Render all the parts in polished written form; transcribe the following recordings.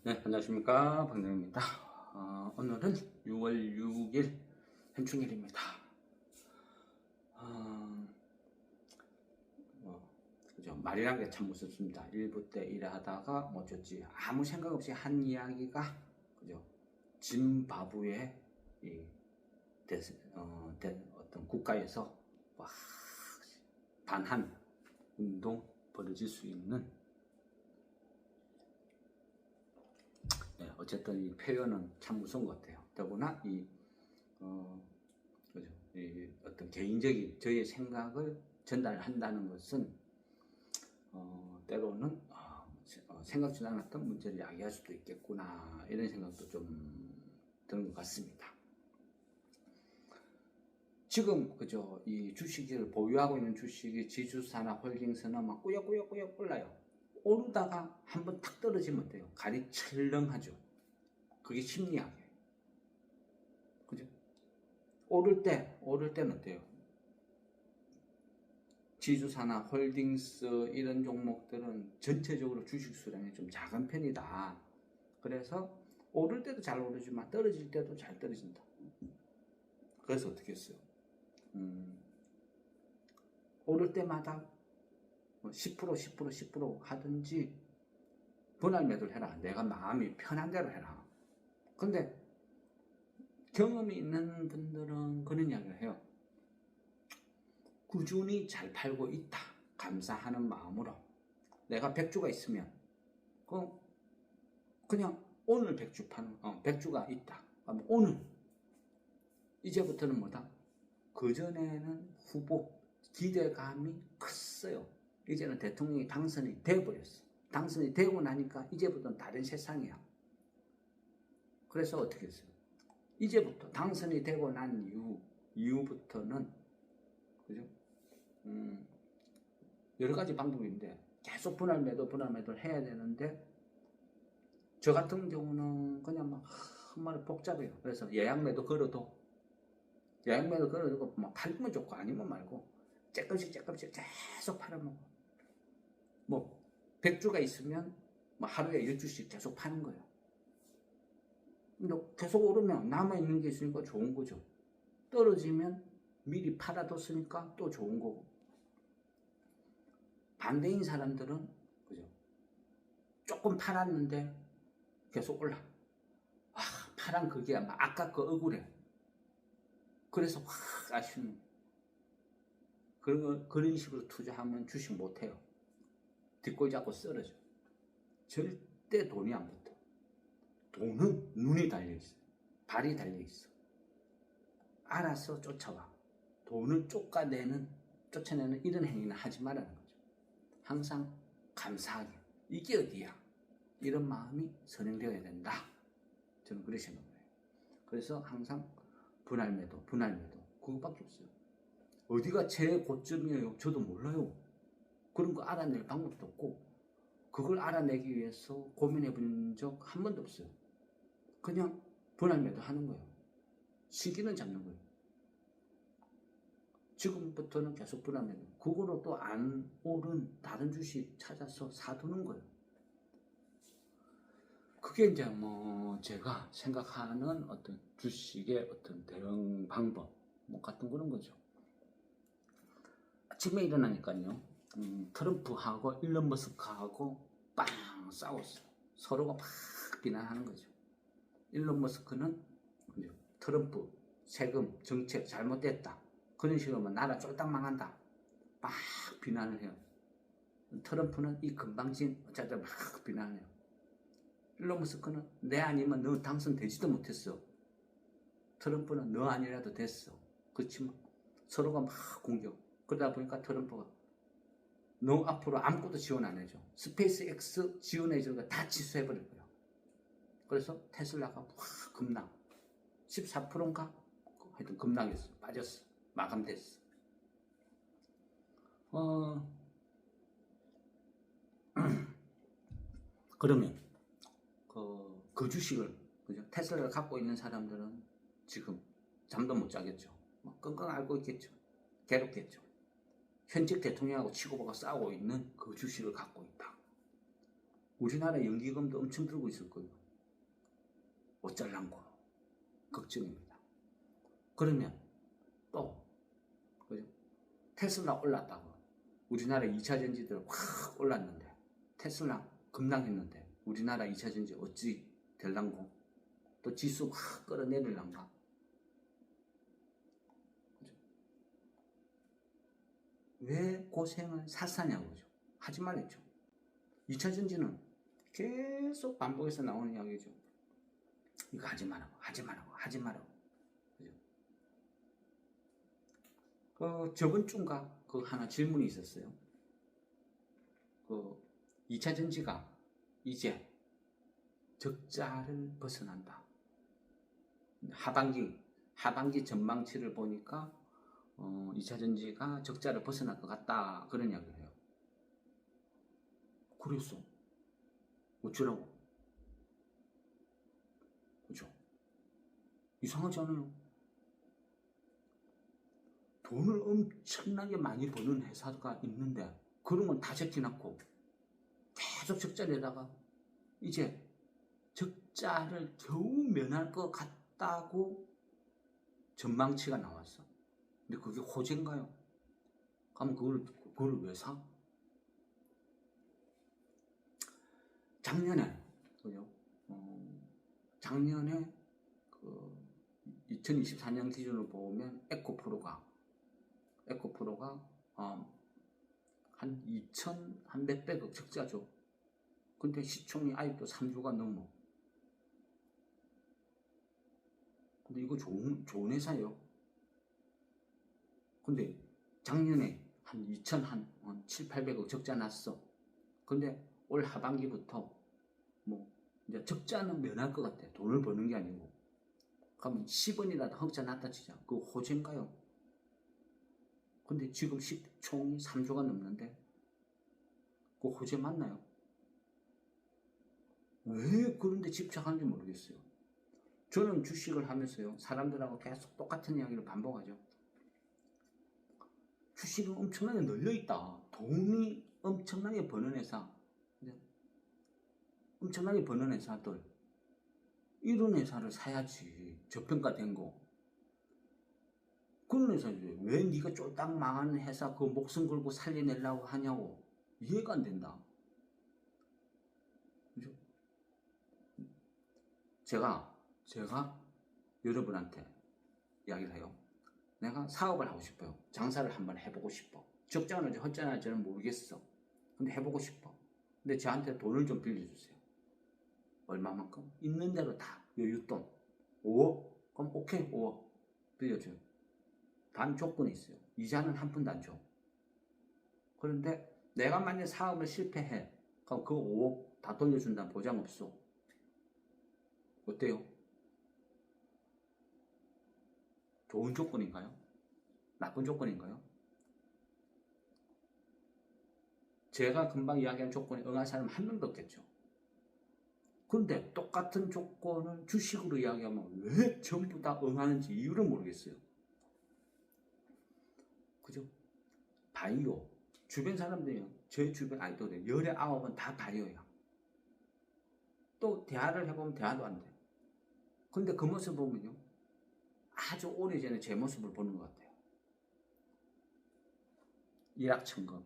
네, 안녕하십니까. 박정입니다. 오늘은 6월 6일 현충일입니다. 그죠. 말이란 게 참 무섭습니다. 일부 때 일하다가 어쩌지 아무 생각 없이 한 이야기가, 그죠. 짐바브웨 어떤 국가에서 와, 반한 운동 벌어질 수 있는. 네, 어쨌든 이 표현은 참 무서운 것 같아요. 더구나 그죠? 이 어떤 개인적인 저의 생각을 전달한다는 것은 때로는 생각지도 않았던 문제를 야기할 수도 있겠구나, 이런 생각도 좀 드는 것 같습니다. 지금 그죠? 이 주식을 보유하고 있는 주식이 지주사나 홀딩스나 막 꾸역꾸역 올라요. 오르다가 한번 탁 떨어지면 어때요? 갈이 철렁하죠. 그게 심리학이에요. 그죠? 오를 때는 어때요? 지주사나 홀딩스 이런 종목들은 전체적으로 주식 수량이 좀 작은 편이다. 그래서 오를 때도 잘 오르지만 떨어질 때도 잘 떨어진다. 그래서 어떻게 했어요? 오를 때마다 10% 하든지 분할 매도를 해라. 내가 마음이 편한 대로 해라. 근데 경험이 있는 분들은 그런 이야기를 해요. 꾸준히 잘 팔고 있다. 감사하는 마음으로. 내가 100주가 있으면 그냥 오늘 100주가 있다. 오늘 이제부터는 뭐다? 그전에는 후보 기대감이 컸어요. 이제는 대통령이 당선이 돼버렸어. 당선이 되고 나니까 이제부터는 다른 세상이야. 그래서 어떻게 했어요? 이제부터 당선이 되고 난 이후부터는, 그죠? 여러 가지 방법인데 계속 분할 매도를 해야 되는데, 저 같은 경우는 그냥 막 정말 복잡해요. 그래서 예약 매도 걸어도 막 팔면 좋고 아니면 말고 조금씩 계속 팔아먹어. 뭐 100주가 있으면 뭐 하루에 10주씩 계속 파는 거예요. 근데 계속 오르면 남아있는 게 있으니까 좋은 거죠. 떨어지면 미리 팔아뒀으니까 또 좋은 거고. 반대인 사람들은, 그죠? 조금 팔았는데 계속 올라. 파란 그게 아마 아깝고 억울해. 그래서 확 아쉬운. 그런 식으로 투자하면 주식 못해요. 뒷골 잡고 쓰러져. 절대 돈이 안 붙어. 돈은 눈이 달려있어. 발이 달려있어. 알아서 쫓아와. 돈을 쫓아내는 이런 행위는 하지 말라는 거죠. 항상 감사하게. 이게 어디야? 이런 마음이 선행되어야 된다. 저는 그렇게 생각해요. 그래서 항상 분할 매도. 그거밖에 없어요. 어디가 최고점이에요? 저도 몰라요. 그런 거 알아낼 방법도 없고, 그걸 알아내기 위해서 고민해 본 적 한 번도 없어요. 그냥 분할 매도 하는 거예요. 시기는 잡는 거예요. 지금부터는 계속 분할 매도. 그거로 또 안 오른 다른 주식 찾아서 사두는 거예요. 그게 이제 뭐 제가 생각하는 어떤 주식의 어떤 대응 방법 같은 그런 거죠. 아침에 일어나니까요, 트럼프하고 일론 머스크하고 빵 싸웠어요. 서로가 막 비난하는 거죠. 일론 머스크는 트럼프 세금 정책 잘못됐다, 그런 식으로 나라 쫄딱 망한다 막 비난을 해요. 트럼프는 이 건방진 어쩌다 막 비난해요. 일론 머스크는 내 아니면 너 당선되지도 못했어. 트럼프는 너 아니라도 됐어. 그렇지만 서로가 막 공격. 그러다 보니까 트럼프가 너 앞으로 아무것도 지원 안 해줘. 스페이스 X 지원해주는 거 다 취소해버릴 거야. 그래서 테슬라가 확 급락. 14%인가? 하여튼 급락했어. 빠졌어. 마감됐어. 그러면 그 주식을, 그죠? 테슬라를 갖고 있는 사람들은 지금 잠도 못 자겠죠. 끙끙 앓고 있겠죠. 괴롭겠죠. 현직 대통령하고 치고받고 싸우고 있는 그 주식을 갖고 있다. 우리나라 연기금도 엄청 들고 있을 거예요. 어쩔란고 걱정입니다. 그러면 또 그죠? 테슬라 올랐다고 우리나라 2차 전지들 확 올랐는데 테슬라 급락했는데 우리나라 2차 전지 어찌 될란고? 또 지수 확 끌어내릴란가? 그죠? 왜 고생을 샀사냐고죠. 하지 말랬죠. 2차 전지는 계속 반복해서 나오는 이야기죠. 이거 하지 말라고, 하지 말라고, 하지 말라고. 그죠? 저번 주인가 그 하나 질문이 있었어요. 2차 전지가 이제 적자를 벗어난다. 하반기 전망치를 보니까 2차 전지가 적자를 벗어날 것 같다. 그런 이야기를 해요. 그랬어. 어쩌라고? 그죠? 이상하지 않아요? 돈을 엄청나게 많이 버는 회사가 있는데 그런 건 다 제껴놨고 계속 적자 내다가 이제 적자를 겨우 면할 것 같다고 전망치가 나왔어. 근데 그게 호재인가요? 그럼 그걸 왜 사? 작년에 그죠? 작년에 2024년 기준으로 보면 에코프로가 한 2,100억 적자죠. 근데 시총이 아직도 3조가 넘어. 근데 이거 좋은 회사예요. 근데 작년에 한 2,700~800억 적자 났어. 근데 올 하반기부터 뭐 이제 적자는 면할 것 같아. 돈을 버는 게 아니고. 그러면 10원이라도 흑자 났다 치자. 그거 호재인가요? 근데 지금 시총이 3조가 넘는데 그거 호재 맞나요? 왜 그런데 집착하는지 모르겠어요. 저는 주식을 하면서요, 사람들하고 계속 똑같은 이야기를 반복하죠. 주식은 엄청나게 널려있다. 돈이 엄청나게 버는 회사, 엄청나게 버는 회사들, 이런 회사를 사야지. 저평가된 거. 그런 회사지. 왜 네가 쫄딱 망하는 회사 그 목숨 걸고 살려내려고 하냐고. 이해가 안 된다. 그죠? 제가 여러분한테 이야기를 해요. 내가 사업을 하고 싶어요. 장사를 한번 해보고 싶어. 적자는지 헛자는지는 모르겠어. 근데 해보고 싶어. 근데 저한테 돈을 좀 빌려주세요. 얼마만큼? 있는 대로 다 여윳돈 5억? 그럼 오케이 5억 빌려줘요. 단 조건이 있어요. 이자는 한 푼도 안 줘. 그런데 내가 만약 사업을 실패해. 그럼 그 5억 다 돌려준다는 보장 없어. 어때요? 좋은 조건인가요? 나쁜 조건인가요? 제가 금방 이야기한 조건에 응할 사람 한 명도 없겠죠. 근데 똑같은 조건을 주식으로 이야기하면 왜 전부 다 응하는지 이유를 모르겠어요. 그죠? 바이오. 주변 사람들이요. 제 주변 아이돌들 19은 다 바이오야. 또 대화를 해보면 대화도 안 돼. 근데 그 모습 보면요. 아주 오래전에 제 모습을 보는 것 같아요. 일확천금.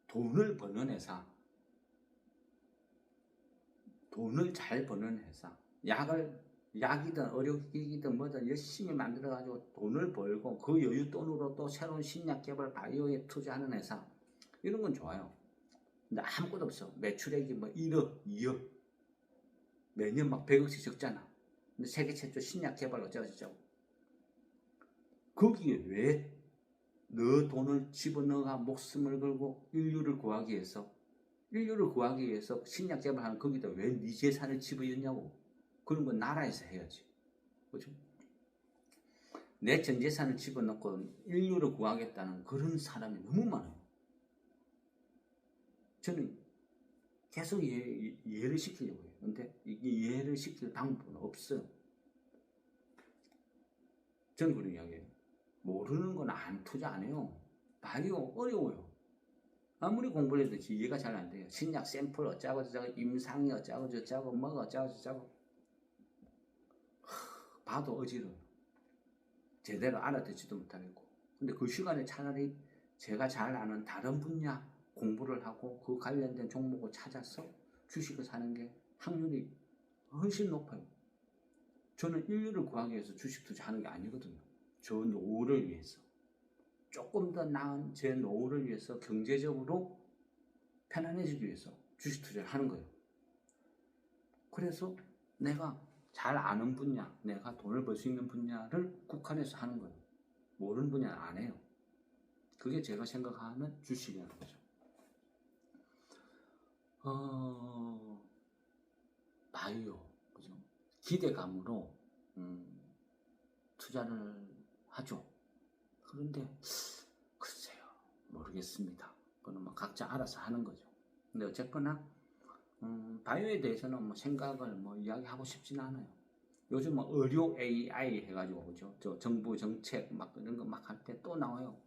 돈을 버는 회사. 돈을 잘 버는 회사. 약이든 의료기기든 뭐든 열심히 만들어가지고 돈을 벌고 그 여윳돈으로 또 새로운 신약 개발 바이오에 투자하는 회사. 이런 건 좋아요. 근데 아무것도 없어. 매출액이 뭐 1억, 2억. 매년 막 100억씩 적잖아. 근데 세계 최초 신약 개발 어쩌고저쩌고. 거기에 왜 너 돈을 집어넣어가 목숨을 걸고 인류를 구하기 위해서 신약 개발하는 거기다 왜 네 재산을 집어넣냐고. 그런 건 나라에서 해야지. 그죠? 내 전 재산을 집어넣고 인류를 구하겠다는 그런 사람이 너무 많아요. 저는 계속 이해를 시키려고 해요. 근데 이게 이해를 시킬 방법은 없어요. 저는 그런 이야기예요. 모르는 건 안 투자 안 해요. 바이오 어려워요. 아무리 공부를 해도 이해가 잘 안 돼요. 신약 샘플 어쩌고 저쩌고, 임상이 어쩌고 저쩌고, 뭐가 어쩌고 저쩌고. 봐도 어지러워요. 제대로 알아듣지도 못하겠고. 근데 그 시간에 차라리 제가 잘 아는 다른 분야 공부를 하고 그 관련된 종목을 찾아서 주식을 사는 게 확률이 훨씬 높아요. 저는 인류를 구하기 위해서 주식 투자하는 게 아니거든요. 저 노후를 위해서. 조금 더 나은 제 노후를 위해서 경제적으로 편안해지기 위해서 주식 투자를 하는 거예요. 그래서 내가 잘 아는 분야, 내가 돈을 벌 수 있는 분야를 국한해서 하는 거예요. 모르는 분야는 안 해요. 그게 제가 생각하는 주식이라는 거죠. 바이오, 그죠? 기대감으로 투자를 하죠. 그런데 글쎄요, 모르겠습니다. 그건 뭐 각자 알아서 하는 거죠. 근데 어쨌거나 바이오에 대해서는 뭐 생각을 뭐 이야기하고 싶진 않아요. 요즘 뭐 의료 AI 해가지고 그죠? 저 정부 정책 막 이런 거 막 할 때 또 나와요.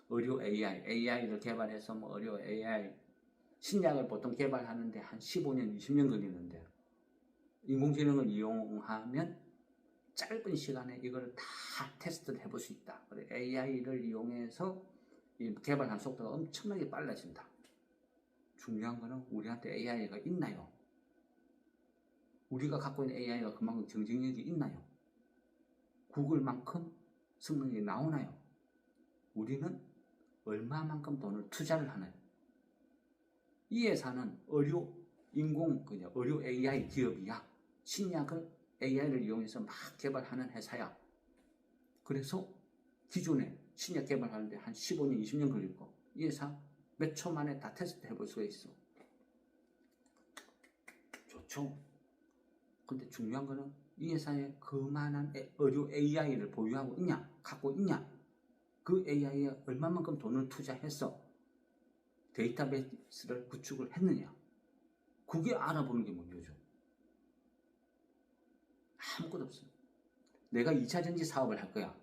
의료 AI를 개발해서 뭐 의료 AI 신약을 보통 개발하는데 한 15년, 20년 걸리는데 인공지능을 이용하면 짧은 시간에 이걸 다 테스트를 해볼 수 있다. AI를 이용해서 개발하는 속도가 엄청나게 빨라진다. 중요한 거는 우리한테 AI가 있나요? 우리가 갖고 있는 AI가 그만큼 경쟁력이 있나요? 구글만큼 성능이 나오나요? 우리는 얼마만큼 돈을 투자를 하나요? 이 회사는 의료 AI 기업이야. 신약을 AI를 이용해서 막 개발하는 회사야. 그래서 기존에 신약 개발하는데 한 15년, 20년 걸릴 거. 이 회사 몇 초 만에 다 테스트 해볼 수가 있어. 좋죠? 근데 중요한 거는 이 회사에 그만한 의료 AI를 보유하고 있냐? 갖고 있냐? 그 AI에 얼마만큼 돈을 투자해서 데이터베이스를 구축을 했느냐? 그게 알아보는 게 문제죠. 아무것도 없어요. 내가 2차전지 사업을 할 거야.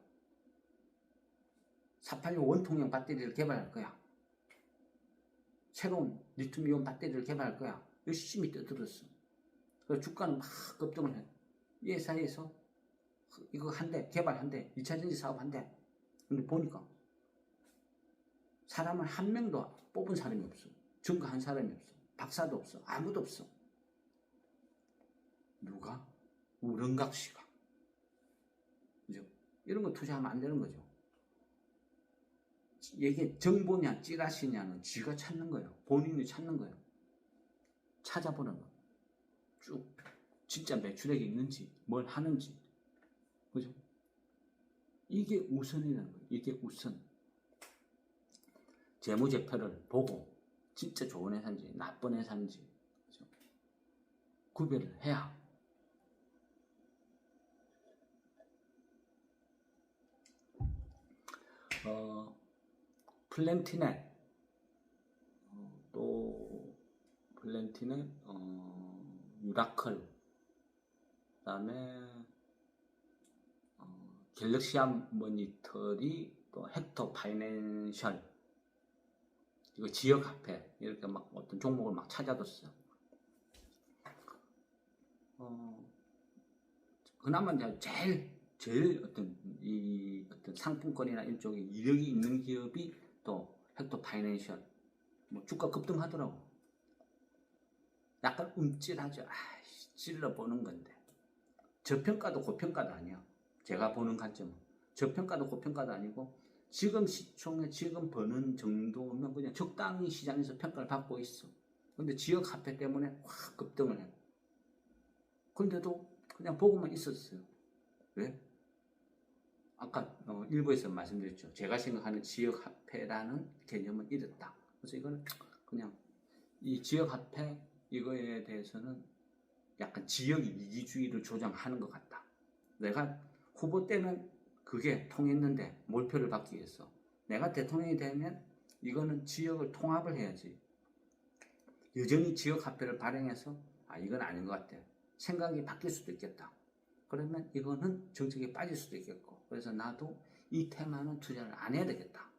486 원통형 배터리를 개발할 거야. 새로운 리튬이온 배터리를 개발할 거야. 열심히 떠들었어. 그래서 주가는 막 급등을 해. 이 회사에서 이거 한대, 개발한대, 2차전지 사업 한대. 근데 보니까 사람을 한 명도 뽑은 사람이 없어. 증거한 사람이 없어. 박사도 없어. 아무도 없어. 누가? 우렁각 씨가. 그죠? 이런 거 투자하면 안 되는 거죠. 이게 정보냐, 찌라시냐는 쥐가 찾는 거예요. 본인이 찾는 거예요. 찾아보는 거. 쭉. 진짜 매출액이 있는지, 뭘 하는지. 그죠? 이게 우선이라는 거예요. 이게 우선. 재무제표를 보고, 진짜 좋은 회사인지, 나쁜 회사인지, 그죠? 구별을 해야. 플랜티넷, 또 플랜티넷, 유라클, 그 다음에 갤럭시암 모니터리, 또 헥터 파이낸셜, 이거 지역화폐 이렇게 막 어떤 종목을 막 찾아뒀어요. 그나마 이제 제일 어떤 상품권이나 이쪽에 이력이 있는 기업이 또 헥터 파이낸셜, 뭐 주가 급등하더라고. 약간 움찔하죠. 찔러보는 건데. 저평가도 고평가도 아니야. 제가 보는 관점은. 저평가도 고평가도 아니고, 지금 시총에 지금 버는 정도면 그냥 적당히 시장에서 평가를 받고 있어. 근데 지역 화폐 때문에 확 급등을 해. 근데도 그냥 보고만 있었어요. 왜? 아까 일부에서 말씀드렸죠. 제가 생각하는 지역 화폐라는 개념은 이렇다. 그래서 이거는 그냥 이 지역 화폐 이거에 대해서는 약간 지역 이기주의를 조장하는 것 같다. 내가 후보 때는 그게 통했는데 몰표를 받기 위해서 내가 대통령이 되면 이거는 지역을 통합을 해야지. 여전히 지역 화폐를 발행해서 이건 아닌 것 같아. 생각이 바뀔 수도 있겠다. 그러면 이거는 정책에 빠질 수도 있겠고, 그래서 나도 이 테마는 투자를 안 해야 되겠다.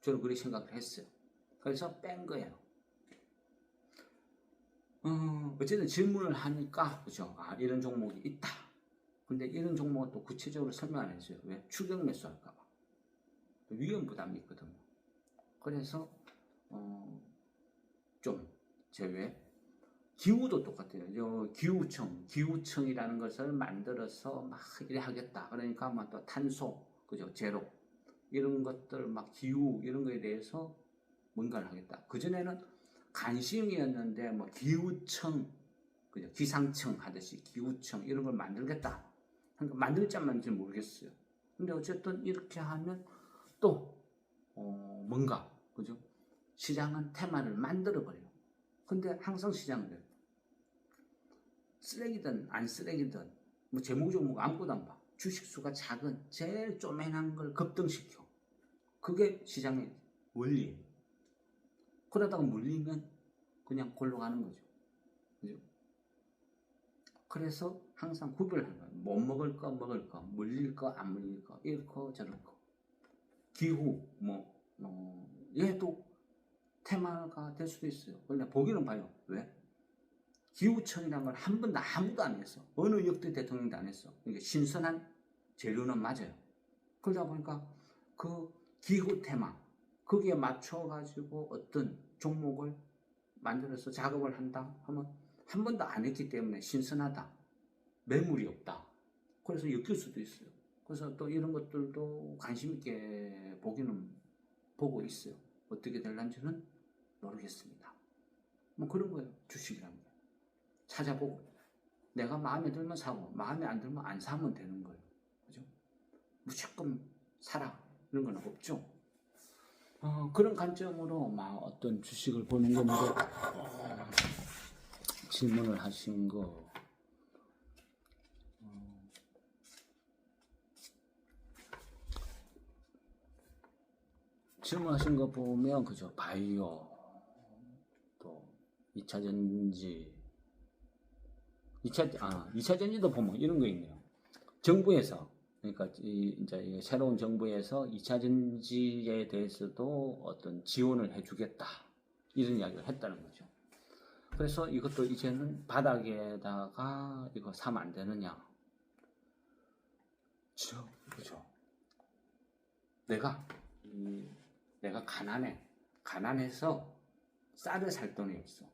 저는 그렇게 생각을 했어요. 그래서 뺀 거예요. 어쨌든 질문을 하니까, 그죠? 아, 이런 종목이 있다. 근데 이런 종목은 또 구체적으로 설명 안 해줘요. 왜? 추격 매수 할까봐. 위험 부담이 있거든요. 그래서, 좀 제외. 기후도 똑같아요. 기후청이라는 것을 만들어서 막 이래 하겠다. 그러니까 막 또 탄소, 그죠? 제로. 이런 것들 막 기후, 이런 거에 대해서 뭔가를 하겠다. 그전에는 관심이었는데 뭐 기후청, 그죠? 기상청 하듯이 기후청 이런 걸 만들겠다. 그러니까 만들지 안 만들지 모르겠어요. 근데 어쨌든 이렇게 하면 또, 뭔가, 그죠? 시장은 테마를 만들어버려요. 근데 항상 시장은 쓰레기든 안 쓰레기든 뭐 제목 종목 아무것도 안 봐. 주식수가 작은 제일 쪼매난 걸 급등시켜. 그게 시장의 원리예요. 그러다가 물리면 그냥 골로 가는 거죠. 그죠? 그래서 항상 구별하는 거예요. 못 먹을 거, 먹을 거, 물릴 거, 안 물릴 거, 이렇고 저렇고. 기후, 얘도 테마가 될 수도 있어요. 근데 보기는 봐요. 왜? 기후청이라는 걸 한 번도 아무도 안 했어. 어느 역대 대통령도 안 했어. 그러니까 신선한 재료는 맞아요. 그러다 보니까 그 기후 테마, 거기에 맞춰가지고 어떤 종목을 만들어서 작업을 한다 하면 한 번도 안 했기 때문에 신선하다. 매물이 없다. 그래서 엮일 수도 있어요. 그래서 또 이런 것들도 관심 있게 보기는 보고 있어요. 어떻게 될런지는 모르겠습니다. 뭐 그런 거예요. 주식이라는 게. 찾아보고 내가 마음에 들면 사고 마음에 안 들면 안 사면 되는 거예요. 그죠? 무조건 사라 이런 건 없죠. 그런 관점으로 막 어떤 주식을 보는 건데 질문을 하신 거 질문하신 거 보면 그죠? 바이오 또 2차 전지 2차 전지도 보면 이런 거 있네요. 정부에서 그러니까 이제 새로운 정부에서 2차 전지에 대해서도 어떤 지원을 해주겠다 이런 이야기를 했다는 거죠. 그래서 이것도 이제는 바닥에다가 이거 사면 안 되느냐? 그죠? 내가 가난해서 쌀을 살 돈이 없어.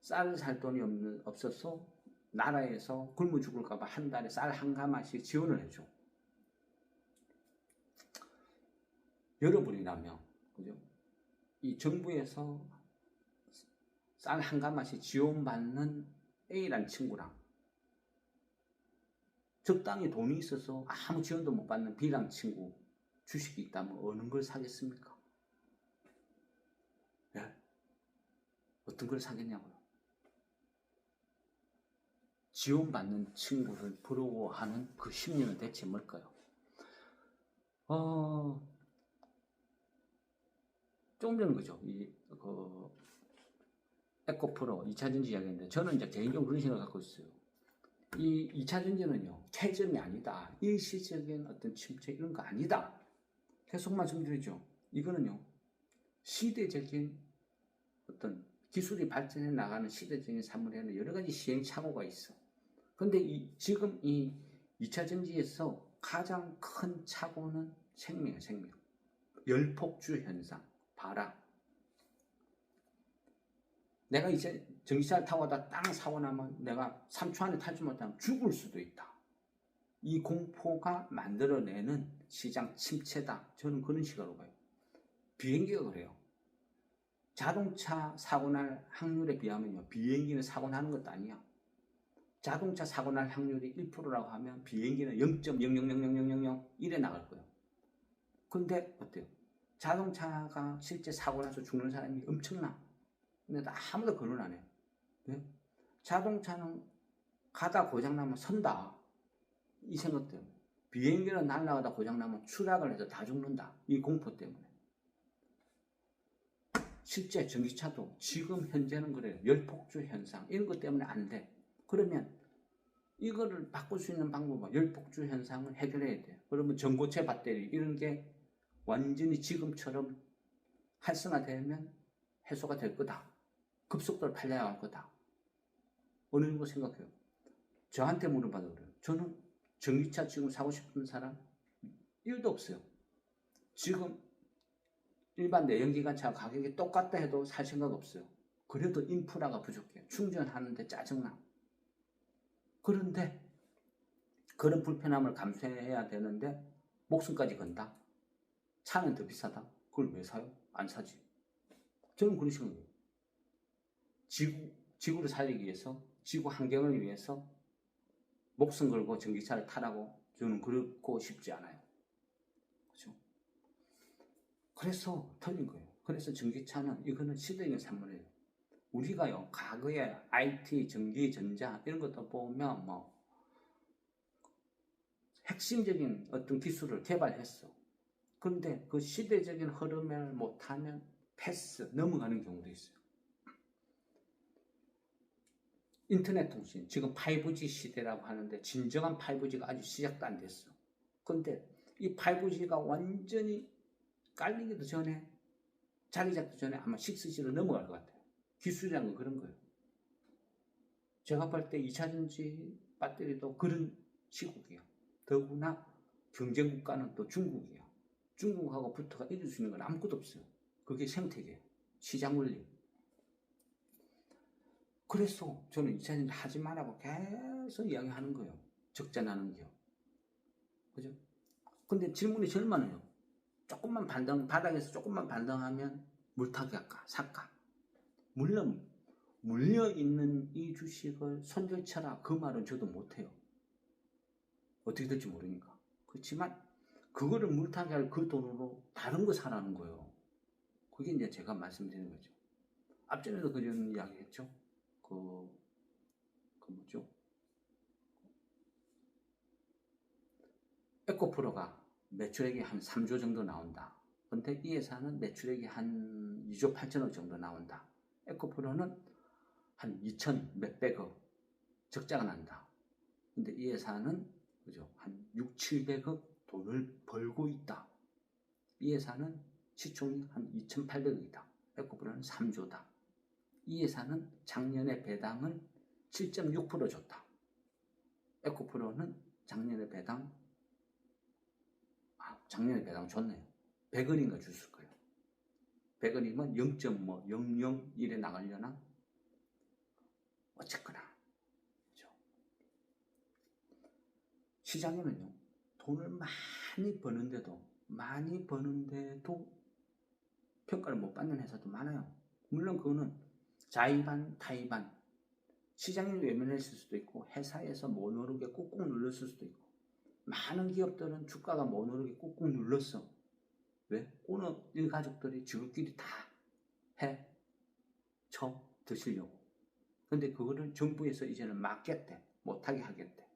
쌀을 살 돈이 없어서 나라에서 굶어 죽을까봐 한 달에 쌀 한 가마씩 지원을 해줘. 여러분이라면, 그죠? 이 정부에서 쌀 한 가마씩 지원받는 A란 친구랑 적당히 돈이 있어서 아무 지원도 못 받는 B란 친구 주식이 있다면 어느 걸 사겠습니까? 네? 어떤 걸 사겠냐고요? 지원받는 친구를 부러워하는 그 심리는 대체 뭘까요? 조금 전에 그죠? 에코프로 2차 전지 이야기했는데 저는 이제 개인적으로 그런 생각을 갖고 있어요. 이 2차 전지는요, 최점이 아니다. 일시적인 어떤 침체 이런 거 아니다. 계속 말씀드리죠. 이거는요, 시대적인 어떤 기술이 발전해 나가는 시대적인 사물에는 여러 가지 시행착오가 있어. 근데 지금 이 2차 전지에서 가장 큰 착오는 생명. 열폭주 현상. 봐라. 내가 이제 전기차를 타고 가다 땅 사고 나면 내가 3초 안에 타지 못하면 죽을 수도 있다. 이 공포가 만들어내는 시장 침체다. 저는 그런 식으로 봐요. 비행기가 그래요. 자동차 사고 날 확률에 비하면요, 비행기는 사고 나는 것도 아니야. 자동차 사고 날 확률이 1%라고 하면 비행기는 0.0000001에 나갈 거예요. 근데 어때요? 자동차가 실제 사고 나서 죽는 사람이 엄청나. 근데 아무도 그런 안 해. 네? 자동차는 가다 고장나면 선다. 이 생각 때문에. 비행기는 날아가다 고장나면 추락을 해서 다 죽는다. 이 공포 때문에. 실제 전기차도 지금 현재는 그래요. 열폭주 현상. 이런 것 때문에 안 돼. 그러면 이거를 바꿀 수 있는 방법은 열폭주 현상을 해결해야 돼요. 그러면 전고체 배터리 이런 게 완전히 지금처럼 활성화되면 해소가 될 거다. 급속도로 팔려야 할 거다. 어느 정도 생각해요? 저한테 물어봐도 그래요. 저는 전기차 지금 사고 싶은 사람 1도 없어요. 지금 일반 내연기관차 가격이 똑같다 해도 살 생각 없어요. 그래도 인프라가 부족해요. 충전하는데 짜증나. 그런데 그런 불편함을 감수해야 되는데 목숨까지 건다. 차는 더 비싸다. 그걸 왜 사요? 안 사지. 저는 그런 식으로 지구를 살리기 위해서, 지구 환경을 위해서 목숨 걸고 전기차를 타라고 저는 그렇고 싶지 않아요. 그렇죠? 그래서 틀린 거예요. 그래서 전기차는 이거는 시대적인 산물이에요. 우리가요, 과거에 IT, 전기, 전자 이런 것도 보면 뭐 핵심적인 어떤 기술을 개발했어. 그런데 그 시대적인 흐름을 못하면 패스, 넘어가는 경우도 있어요. 인터넷 통신, 지금 5G 시대라고 하는데 진정한 5G가 아직 시작도 안 됐어. 근데 이 5G가 완전히 깔리기도 전에, 자리 잡기 전에 아마 6G로 넘어갈 것 같아요. 기술이란 건 그런 거예요. 제가 볼 때 2차전지 배터리도 그런 시국이에요. 더구나 경쟁국가는 또 중국이에요. 중국하고 붙어가 이길 수 있는 건 아무것도 없어요. 그게 생태계예요. 시장 원리. 그래서 저는 2차전지 하지 말라고 계속 이야기하는 거예요. 적자 나는 기업. 그죠? 근데 질문이 제일 많아요. 조금만 바닥에서 조금만 반등하면 물타기 할까? 살까? 물론, 물려있는 이 주식을 손절쳐라. 그 말은 저도 못해요. 어떻게 될지 모르니까. 그렇지만, 그거를 물타기 할 그 돈으로 다른 거 사라는 거예요. 그게 이제 제가 말씀드리는 거죠. 앞전에도 그런 이야기 했죠. 뭐죠? 에코프로가 매출액이 한 3조 정도 나온다. 근데 이 회사는 매출액이 한 2조 8천억 정도 나온다. 에코프로는 한 2천 몇백억 적자가 난다. 근데 이 회사는 그죠? 한 6, 700억 돈을 벌고 있다. 이 회사는 시총이 한 2,800억이다. 에코프로는 3조다. 이 회사는 작년에 배당을 7.6% 줬다. 에코프로는 작년에 배당 줬네요. 100원인가 줬을 거예요. 100원이면 0.001에 나가려나? 어쨌거나. 그렇죠? 시장에는요, 돈을 많이 버는데도 평가를 못 받는 회사도 많아요. 물론 그거는 자의반, 타의반, 시장이 외면했을 수도 있고, 회사에서 못 오르게 꾹꾹 눌렀을 수도 있고, 많은 기업들은 주가가 못 오르게 꾹꾹 눌렀어. 왜? 오늘 일가족들이 지들끼리 다 드시려고. 근데 그거를 정부에서 이제는 막겠대. 못하게 하겠대.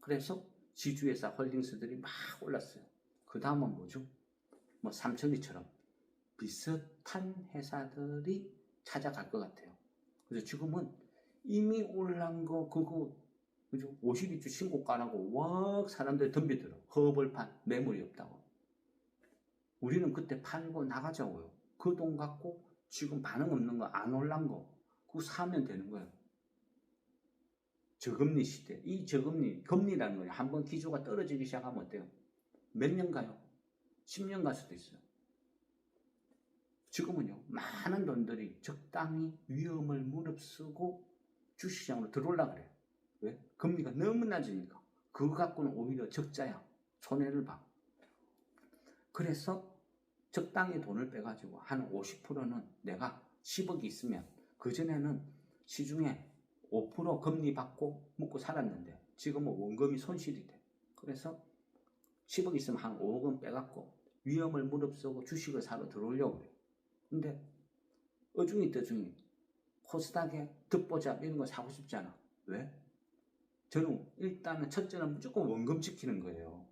그래서 지주회사 홀딩스들이 막 올랐어요. 그 다음은 뭐죠? 뭐 삼천리처럼 비슷한 회사들이 찾아갈 것 같아요. 그래서 지금은 이미 올란 거 그거 그죠? 52주 신고가라고 막 사람들이 덤비들어. 허벌판 매물이 없다고. 우리는 그때 팔고 나가자고요. 그 돈 갖고 지금 반응 없는 거 안 올란 거 그거 사면 되는 거예요. 저금리 시대. 이 저금리, 금리라는 거예요. 한번 기조가 떨어지기 시작하면 어때요? 몇 년 가요? 10년 갈 수도 있어요. 지금은요, 많은 돈들이 적당히 위험을 무릅쓰고 주식시장으로 들어오려고 그래요. 왜? 금리가 너무 낮으니까. 그거 갖고는 오히려 적자야. 손해를 봐. 그래서 적당히 돈을 빼가지고 한 50%는 내가 10억이 있으면 그전에는 시중에 5% 금리 받고 먹고 살았는데 지금은 원금이 손실이 돼. 그래서 10억 있으면 한 5억은 빼갖고 위험을 무릅쓰고 주식을 사러 들어오려고 그래요. 근데 어중이 떠중이 코스닥에 득보잡 이런 거 사고 싶지 않아. 왜? 저는 일단은 첫째는 무조건 원금 지키는 거예요.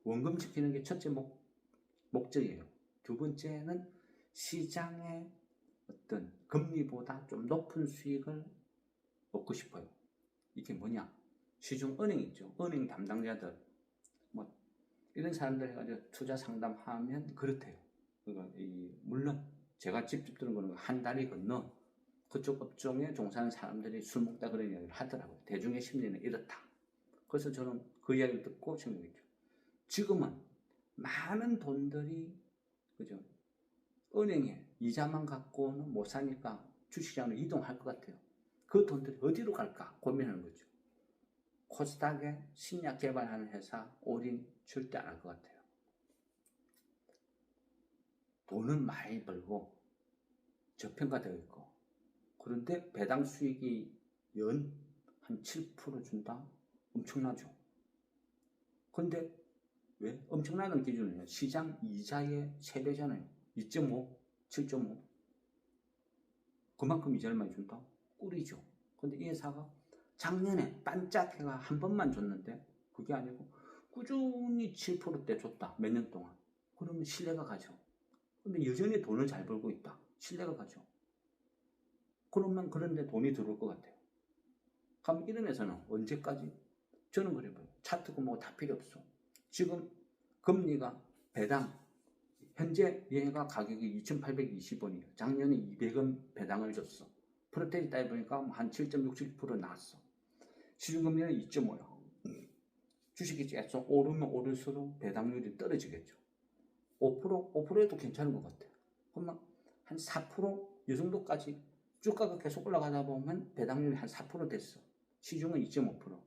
원금 지키는 게 첫째 목적이에요. 두 번째는 시장의 어떤 금리보다 좀 높은 수익을 얻고 싶어요. 이게 뭐냐? 시중 은행 있죠. 은행 담당자들 이런 사람들 해가지고 투자 상담하면 그렇대요. 물론 제가 직접 들은 거는 한 다리 건너 그쪽 업종에 종사하는 사람들이 술 먹다 그런 이야기를 하더라고요. 대중의 심리는 이렇다. 그래서 저는 그 이야기를 듣고 생각했죠. 지금은 많은 돈들이 그죠? 은행에 이자만 갖고는 못 사니까 주식시장으로 이동할 것 같아요. 그 돈들이 어디로 갈까 고민하는 거죠. 코스닥에 신약 개발하는 회사 올인 절대 안 할 것 같아요. 돈은 많이 벌고 저평가되어 있고 그런데 배당 수익이 연 한 7% 준다? 엄청나죠. 근데 왜? 엄청나는 기준은요. 시장 이자의 3배잖아요. 2.5, 7.5. 그만큼 이자를 많이 준다? 꿀이죠. 근데 이 회사가 작년에 반짝해가 한 번만 줬는데 그게 아니고 꾸준히 7%대 줬다. 몇 년 동안. 그러면 신뢰가 가죠. 근데 여전히 돈을 잘 벌고 있다. 신뢰가 가죠. 그러면 그런데 돈이 들어올 것 같아요. 그럼 이런 회사는 언제까지? 저는 그래 봐요. 차트고 뭐 다 필요 없어. 지금 금리가 배당 현재 얘가 가격이 2,820원이에요. 작년에 200원 배당을 줬어. 프로테이지 따져보니까 한 7.67% 나왔어. 시중금리는 2.5요. 주식이 계속 오르면 오를수록 배당률이 떨어지겠죠. 5%에도 괜찮은 것 같아요. 그러면 한 4%이 정도까지 주가가 계속 올라가다 보면 배당률이 한 4% 됐어. 시중은 2.5%.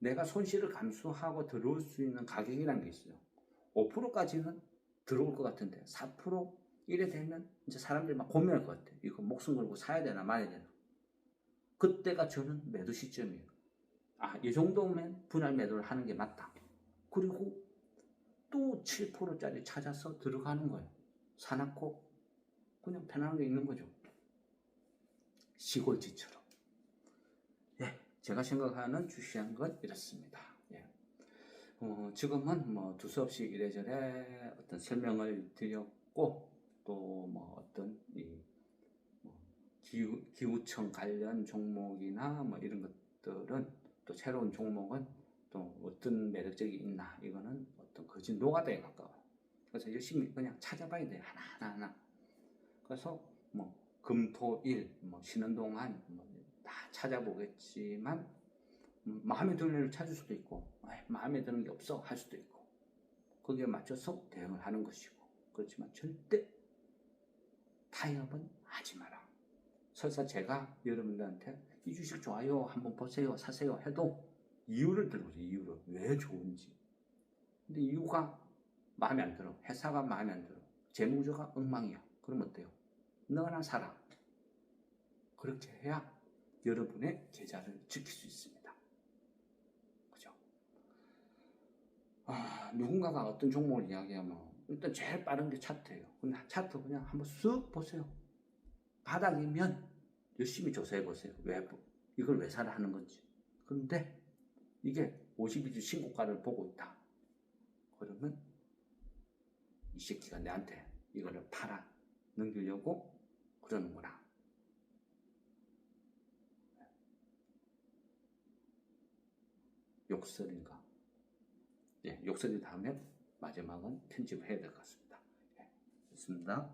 내가 손실을 감수하고 들어올 수 있는 가격이라는 게 있어요. 5%까지는 들어올 것 같은데 4% 이래 되면 이제 사람들이 막 고민할 것 같아요. 이거 목숨 걸고 사야 되나 말아야 되나. 그때가 저는 매도 시점이에요. 이 정도면 분할 매도를 하는 게 맞다. 그리고 또 7%짜리 찾아서 들어가는 거예요. 사놓고 그냥 편안하게 있는 거죠. 시골지처럼. 예, 제가 생각하는 주시한 건 이렇습니다. 예. 지금은 뭐 두서없이 이래저래 어떤 설명을 드렸고 또 뭐 어떤 뭐 기후청 관련 종목이나 뭐 이런 것들은 또 새로운 종목은 또 어떤 매력적이 있나 이거는 어떤 거짓 노가다에 가까워요. 그래서 열심히 그냥 찾아봐야 돼요. 하나하나. 그래서 뭐 금토일 뭐 쉬는 동안 뭐 다 찾아보겠지만 마음에 드는 애를 찾을 수도 있고 마음에 드는 게 없어 할 수도 있고 거기에 맞춰서 대응을 하는 것이고 그렇지만 절대 타협은 하지 마라. 설사 제가 여러분들한테 이 주식 좋아요 한번 보세요 사세요 해도 이유를 들어보세요. 이유를 왜 좋은지. 근데 이유가 마음에 안 들어. 회사가 마음에 안 들어. 재무구조가 엉망이야. 그럼 어때요? 너나 사라. 그렇게 해야 여러분의 계좌를 지킬 수 있습니다. 그죠? 누군가가 어떤 종목을 이야기하면 일단 제일 빠른 게 차트예요. 근데 차트 그냥 한번 쓱 보세요. 바닥이면 열심히 조사해 보세요. 이걸 왜 사라 하는 건지. 그런데 이게 52주 신고가를 보고 있다. 그러면 이 새끼가 내한테 이거를 팔아 넘기려고 그러는구나. 욕설인가? 예, 욕설이 다음에 마지막은 편집을 해야 될 것 같습니다. 예, 좋습니다.